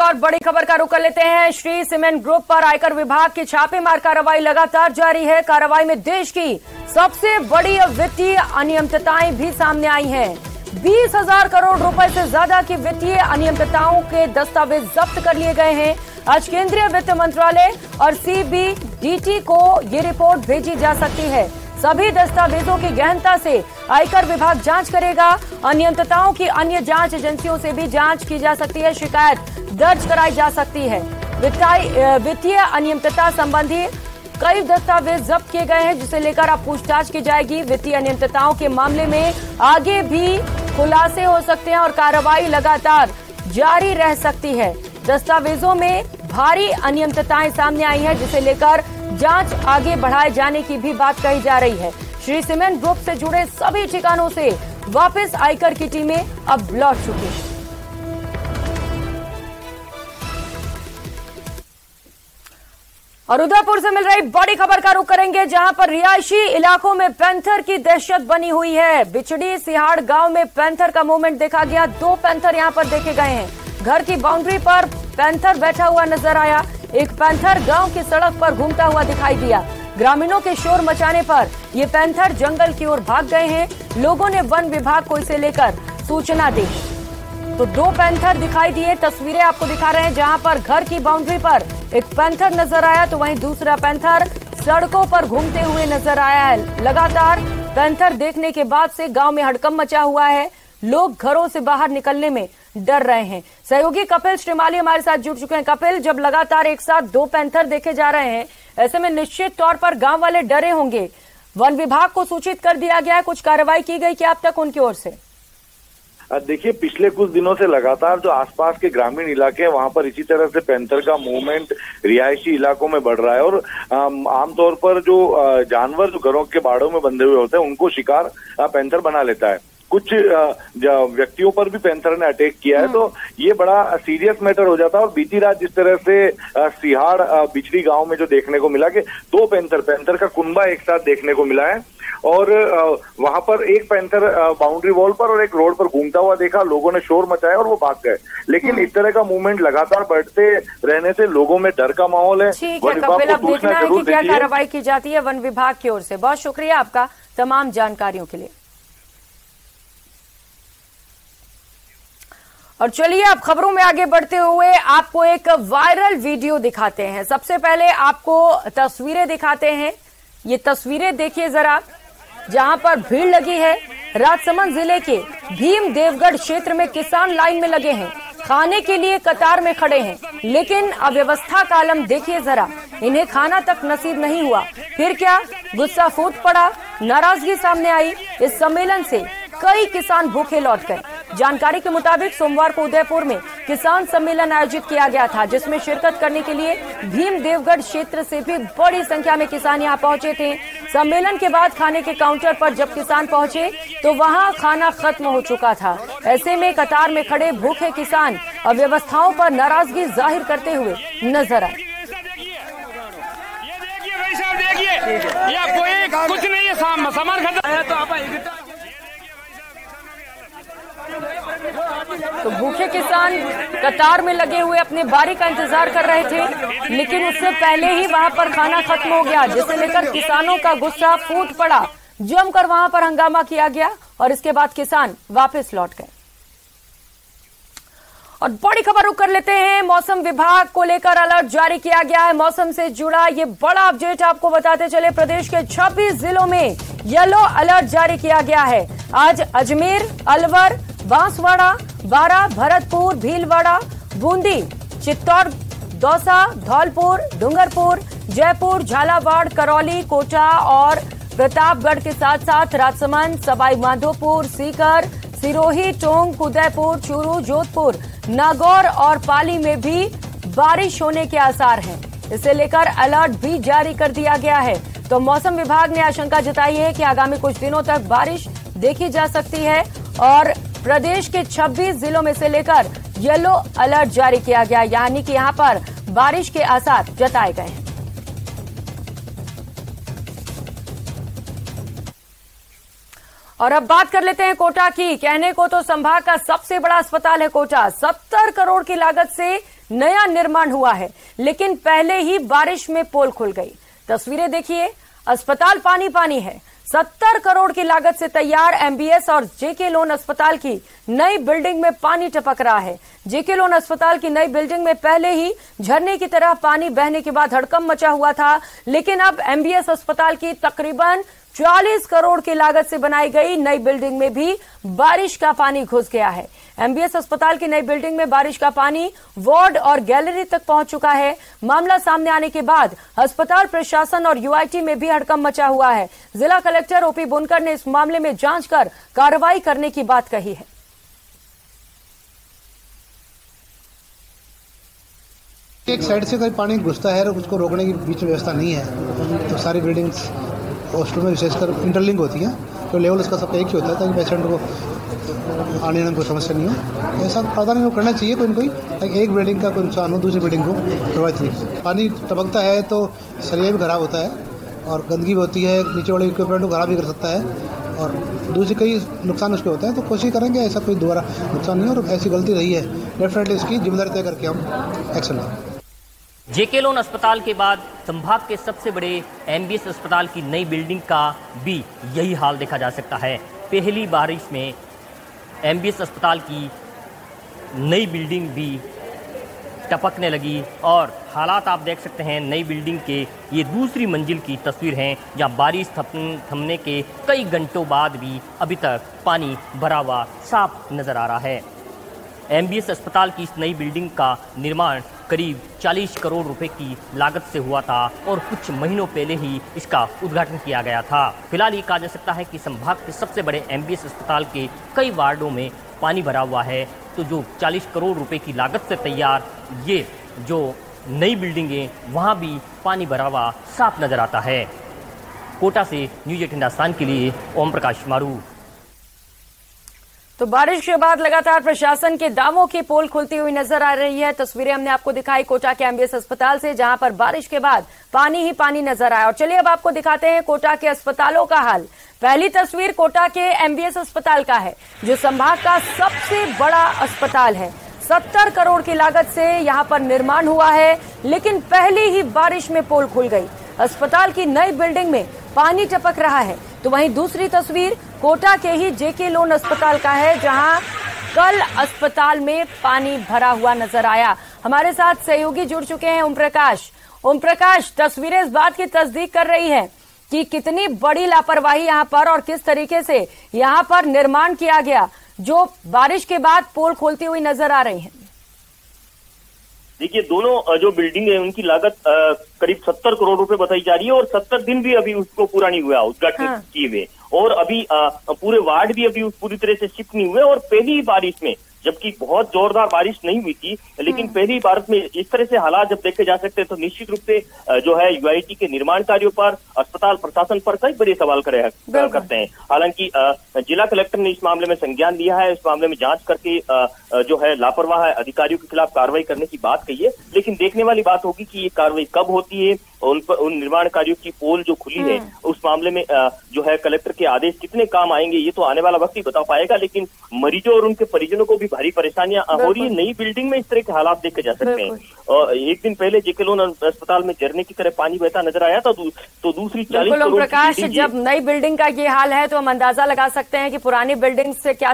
और बड़ी खबर का रुख कर लेते हैं। श्री सीमेंट ग्रुप पर आयकर विभाग की छापेमार कार्रवाई लगातार जारी है। कार्रवाई में देश की सबसे बड़ी वित्तीय अनियमितताएं भी सामने आई हैं। 20,000 करोड़ रुपए से ज्यादा की वित्तीय अनियमितताओं के दस्तावेज जब्त कर लिए गए हैं। आज केंद्रीय वित्त मंत्रालय और सीबीडीटी को ये रिपोर्ट भेजी जा सकती है। सभी दस्तावेजों की गहनता से आयकर विभाग जांच करेगा। अनियमितताओं की अन्य जांच एजेंसियों से भी जांच की जा सकती है, शिकायत दर्ज कराई जा सकती है। वित्तीय अनियमितता संबंधी कई दस्तावेज जब्त किए गए हैं, जिसे लेकर अब पूछताछ की जाएगी। वित्तीय अनियमितताओं के मामले में आगे भी खुलासे हो सकते हैं और कार्रवाई लगातार जारी रह सकती है। दस्तावेजों में भारी अनियमितताएं सामने आई हैं, जिसे लेकर जांच आगे बढ़ाए जाने की भी बात कही जा रही है। श्री सीमेंट ग्रुप से जुड़े सभी ठिकानों से वापस आयकर की टीमें अब लौट चुकी हैं। और उदयपुर से मिल रही बड़ी खबर का रुख करेंगे, जहां पर रिहायशी इलाकों में पैंथर की दहशत बनी हुई है। बिचड़ी सिहाड़ गांव में पैंथर का मूवमेंट देखा गया। 2 पैंथर यहां पर देखे गए हैं। घर की बाउंड्री पर पैंथर बैठा हुआ नजर आया। एक पैंथर गांव की सड़क पर घूमता हुआ दिखाई दिया। ग्रामीणों के शोर मचाने पर ये पैंथर जंगल की ओर भाग गए हैं। लोगों ने वन विभाग को इसे लेकर सूचना दी तो 2 पैंथर दिखाई दिए। तस्वीरें आपको दिखा रहे हैं, जहां पर घर की बाउंड्री पर एक पैंथर नजर आया तो वहीं दूसरा पैंथर सड़कों पर घूमते हुए नजर आया है। लगातार पैंथर देखने के बाद से गांव में हड़कंप मचा हुआ है। लोग घरों से बाहर निकलने में डर रहे हैं। सहयोगी कपिल श्रीमाली हमारे साथ जुड़ चुके हैं। कपिल, जब लगातार एक साथ 2 पैंथर देखे जा रहे हैं, ऐसे में निश्चित तौर पर गांव वाले डरे होंगे। वन विभाग को सूचित कर दिया गया है, कुछ कार्रवाई की गई क्या अब तक उनकी ओर से? देखिए, पिछले कुछ दिनों से लगातार जो आसपास के ग्रामीण इलाके हैं, वहां पर इसी तरह से पैंथर का मूवमेंट रिहायशी इलाकों में बढ़ रहा है। और आमतौर पर जो जानवर जो घरों के बाड़ों में बंधे हुए होते हैं, उनको शिकार पैंथर बना लेता है। कुछ व्यक्तियों पर भी पैंथर ने अटैक किया है, तो ये बड़ा सीरियस मैटर हो जाता है। और बीती रात जिस तरह से सिहाड़ बिचड़ी गांव में जो देखने को मिला कि 2 पैंथर का कुनबा एक साथ देखने को मिला है। और वहां पर एक पैंथर बाउंड्री वॉल पर और एक रोड पर घूमता हुआ देखा। लोगों ने शोर मचाया और वो भाग गए। लेकिन इस तरह का मूवमेंट लगातार बढ़ते रहने से लोगों में डर का माहौल है। ठीक है कपिल, अब देखना है कि क्या कार्रवाई की जाती है वन विभाग की ओर से। बहुत शुक्रिया आपका तमाम जानकारियों के लिए। और चलिए अब खबरों में आगे बढ़ते हुए आपको एक वायरल वीडियो दिखाते हैं। सबसे पहले आपको तस्वीरें दिखाते हैं। ये तस्वीरें देखिए जरा, जहां पर भीड़ लगी है। राजसमंद जिले के भीम देवगढ़ क्षेत्र में किसान लाइन में लगे हैं, खाने के लिए कतार में खड़े हैं, लेकिन अव्यवस्था का आलम देखिए जरा। इन्हें खाना तक नसीब नहीं हुआ। फिर क्या, गुस्सा फूट पड़ा, नाराजगी सामने आई। इस सम्मेलन से कई किसान भूखे लौट गए। जानकारी के मुताबिक सोमवार को उदयपुर में किसान सम्मेलन आयोजित किया गया था, जिसमें शिरकत करने के लिए भीम देवगढ़ क्षेत्र से भी बड़ी संख्या में किसान यहां पहुंचे थे। सम्मेलन के बाद खाने के काउंटर पर जब किसान पहुंचे तो वहां खाना खत्म हो चुका था। ऐसे में कतार में खड़े भूखे किसान अव्यवस्थाओं पर नाराजगी जाहिर करते हुए नजर आए। कुछ नहीं है, सामान तो भूखे किसान कतार में लगे हुए अपने बारी का इंतजार कर रहे थे, लेकिन उससे पहले ही वहां पर खाना खत्म हो गया, जिसे लेकर किसानों का गुस्सा फूट पड़ा। जमकर वहां पर हंगामा किया गया और इसके बाद किसान वापस लौट गए। और बड़ी खबर रुक कर लेते हैं। मौसम विभाग को लेकर अलर्ट जारी किया गया है। मौसम से जुड़ा ये बड़ा अपडेट आपको बताते चले। प्रदेश के 26 जिलों में येलो अलर्ट जारी किया गया है। आज अजमेर, अलवर, बांसवाड़ा, बारा, भरतपुर, भीलवाड़ा, बूंदी, चित्तौड़, दौसा, धौलपुर, डूंगरपुर, जयपुर, झालावाड़, करौली, कोटा और प्रतापगढ़ के साथ साथ राजसमंद, सवाई माधोपुर, सीकर, सिरोही, टोंक, उदयपुर, चूरू, जोधपुर, नागौर और पाली में भी बारिश होने के आसार हैं। इसे लेकर अलर्ट भी जारी कर दिया गया है। तो मौसम विभाग ने आशंका जताई है कि आगामी कुछ दिनों तक बारिश देखी जा सकती है और प्रदेश के 26 जिलों में से लेकर येलो अलर्ट जारी किया गया, यानी कि यहां पर बारिश के आसार जताए गए हैं। और अब बात कर लेते हैं कोटा की। कहने को तो संभाग का सबसे बड़ा अस्पताल है कोटा। 70 करोड़ की लागत से नया निर्माण हुआ है, लेकिन पहले ही बारिश में पोल खुल गई। तस्वीरें देखिए, अस्पताल पानी पानी है। 70 करोड़ की लागत से तैयार एमबीएस और जेके लोन अस्पताल की नई बिल्डिंग में पानी टपक रहा है। जेके लोन अस्पताल की नई बिल्डिंग में पहले ही झरने की तरह पानी बहने के बाद हड़कंप मचा हुआ था, लेकिन अब एमबीएस अस्पताल की तकरीबन 40 करोड़ की लागत से बनाई गई नई बिल्डिंग में भी बारिश का पानी घुस गया है। एमबीएस अस्पताल की नई बिल्डिंग में बारिश का पानी वार्ड और गैलरी तक पहुंच चुका है। मामला सामने आने के बाद अस्पताल प्रशासन और यूआईटी में भी हड़कंप मचा हुआ है। जिला कलेक्टर ओपी बुनकर ने इस मामले में जांच कर कार्रवाई करने की बात कही है। एक साइड से कोई पानी घुसता है और उसको रोकने की बीच में व्यवस्था नहीं है, तो सारी बिल्डिंग्स हॉस्पिटल में विशेषकर इंटरलिंक होती है, तो लेवल उसका सबका एक ही होता है ताकि पेशेंट को आने में कोई समस्या नहीं हो। ऐसा प्रावधान करना चाहिए कोई न कोई, ताकि एक बिल्डिंग का कोई नुकसान हो दूसरी बिल्डिंग को प्रभावित नहीं। पानी टपकता है तो सरिया भी खराब होता है और गंदगी भी होती है, नीचे वाले इक्विपमेंट को खराब भी कर सकता है और दूसरी कई नुकसान उसके होते हैं। तो कोशिश करेंगे ऐसा कोई दोबारा नुकसान नहीं हो, और ऐसी गलती रही है डेफिनेटली इसकी जिम्मेदारी तय करके हम एक्शन लेंगे। जेके लोन अस्पताल के बाद संभाग के सबसे बड़े एमबीएस अस्पताल की नई बिल्डिंग का भी यही हाल देखा जा सकता है। पहली बारिश में एमबीएस अस्पताल की नई बिल्डिंग भी टपकने लगी और हालात आप देख सकते हैं। नई बिल्डिंग के ये दूसरी मंजिल की तस्वीर है, जहां बारिश थमने के कई घंटों बाद भी अभी तक पानी भरा हुआ साफ नजर आ रहा है। एमबीएस अस्पताल की इस नई बिल्डिंग का निर्माण करीब 40 करोड़ रुपए की लागत से हुआ था और कुछ महीनों पहले ही इसका उद्घाटन किया गया था। फिलहाल ये कहा जा सकता है कि संभाग के सबसे बड़े एमबीएस अस्पताल के कई वार्डों में पानी भरा हुआ है, तो जो 40 करोड़ रुपए की लागत से तैयार ये जो नई बिल्डिंग है वहाँ भी पानी भरा हुआ साफ नजर आता है। कोटा से न्यूज 8 हिंदुस्तान के लिए ओम प्रकाश मारू। तो बारिश के बाद लगातार प्रशासन के दावों की पोल खुलती हुई नजर आ रही है। तस्वीरें हमने आपको दिखाई कोटा के एमबीएस अस्पताल से, जहां पर बारिश के बाद पानी ही पानी नजर आया। और चलिए अब आपको दिखाते हैं कोटा के अस्पतालों का हाल। पहली तस्वीर कोटा के एमबीएस अस्पताल का है, जो संभाग का सबसे बड़ा अस्पताल है। 70 करोड़ की लागत से यहां पर निर्माण हुआ है, लेकिन पहले ही बारिश में पोल खुल गई। अस्पताल की नई बिल्डिंग में पानी टपक रहा है। तो वहीं दूसरी तस्वीर कोटा के ही जेके लोन अस्पताल का है, जहां कल अस्पताल में पानी भरा हुआ नजर आया। हमारे साथ सहयोगी जुड़ चुके हैं ओम प्रकाश। ओम प्रकाश, तस्वीरें इस बात की तस्दीक कर रही है कि कितनी बड़ी लापरवाही यहां पर और किस तरीके से यहां पर निर्माण किया गया, जो बारिश के बाद पोल खोलती हुई नजर आ रही है। देखिए, दोनों जो बिल्डिंग है उनकी लागत करीब 70 करोड़ रुपए बताई जा रही है और 70 दिन भी अभी उसको पूरा नहीं हुआ उद्घाटन किए हुए, और अभी पूरे वार्ड भी अभी पूरी तरह से शिफ्ट नहीं हुए। और पहली बारिश में, जबकि बहुत जोरदार बारिश नहीं हुई थी, लेकिन पहली बारिश में इस तरह से हालात जब देखे जा सकते हैं तो निश्चित रूप से जो है यूआईटी के निर्माण कार्यों पर, अस्पताल प्रशासन पर कई बड़े सवाल करते हैं। हालांकि जिला कलेक्टर ने इस मामले में संज्ञान लिया है, इस मामले में जांच करके जो है लापरवाह अधिकारियों के खिलाफ कार्रवाई करने की बात कही है। लेकिन देखने वाली बात होगी कि ये कार्रवाई कब होती है, उन निर्माण कार्यों की पोल जो खुली है उस मामले में जो है कलेक्टर के आदेश कितने काम आएंगे ये तो आने वाला वक्त ही बता पाएगा। लेकिन मरीजों और उनके परिजनों को भी भारी परेशानियां हो रही है। नई बिल्डिंग में इस तरह के हालात देखे जा सकते हैं। और एक दिन पहले जेके लोन अस्पताल में झरने की तरह पानी बहता नजर आया था, तो दूसरी 40 करोड़ प्रकाश, जब नई बिल्डिंग का ये हाल है तो हम अंदाजा लगा सकते हैं कि पुरानी बिल्डिंग से क्या